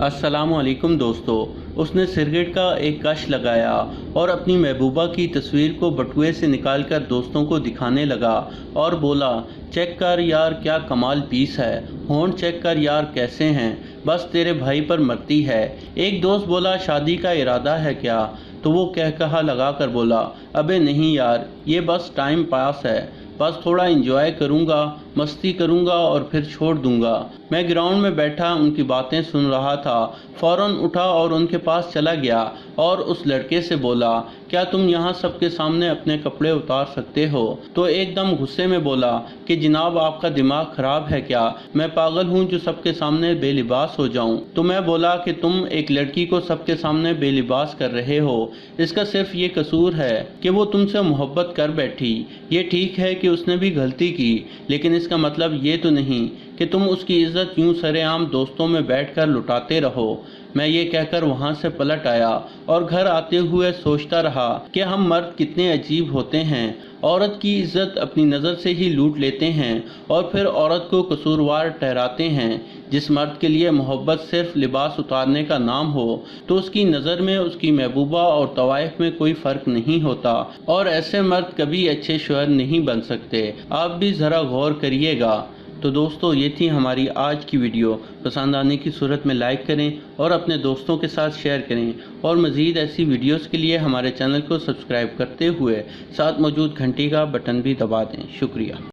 अस्सलाम वालेकुम दोस्तों। उसने सिगरेट का एक कश लगाया और अपनी महबूबा की तस्वीर को बटुए से निकालकर दोस्तों को दिखाने लगा और बोला, चेक कर यार क्या कमाल पीस है, होंठ चेक कर यार कैसे हैं, बस तेरे भाई पर मरती है। एक दोस्त बोला, शादी का इरादा है क्या? तो वो कहा लगा कर बोला, अबे नहीं यार, ये बस टाइम पास है, बस थोड़ा एंजॉय करूँगा, मस्ती करूँगा और फिर छोड़ दूँगा। मैं ग्राउंड में बैठा उनकी बातें सुन रहा था, फ़ौरन उठा और उनके पास चला गया और उस लड़के से बोला, क्या तुम यहाँ सबके सामने अपने कपड़े उतार सकते हो? तो एकदम गुस्से में बोला कि जनाब आपका दिमाग ख़राब है क्या? मैं पागल हूँ जो सबके सामने बेलिबास हो जाऊँ? तो मैं बोला कि तुम एक लड़की को सबके सामने बेलिबास कर रहे हो, इसका सिर्फ ये कसूर है कि वो तुमसे मोहब्बत कर बैठी। ये ठीक है कि उसने भी गलती की, लेकिन इसका मतलब ये तो नहीं कि तुम उसकी इज्जत यूं सरेआम दोस्तों में बैठकर लुटाते रहो। मैं ये कहकर वहाँ से पलट आया और घर आते हुए सोचता रहा कि हम मर्द कितने अजीब होते हैं। औरत की इज्जत अपनी नज़र से ही लूट लेते हैं और फिर औरत को कसूरवार ठहराते हैं। जिस मर्द के लिए मोहब्बत सिर्फ लिबास उतारने का नाम हो, तो उसकी नज़र में उसकी महबूबा और तवाइफ में कोई फ़र्क नहीं होता और ऐसे मर्द कभी अच्छे शौहर नहीं बन सकते। आप भी ज़रा गौर करिएगा। तो दोस्तों, ये थी हमारी आज की वीडियो। पसंद आने की सूरत में लाइक करें और अपने दोस्तों के साथ शेयर करें और मज़ीद ऐसी वीडियोस के लिए हमारे चैनल को सब्सक्राइब करते हुए साथ मौजूद घंटी का बटन भी दबा दें। शुक्रिया।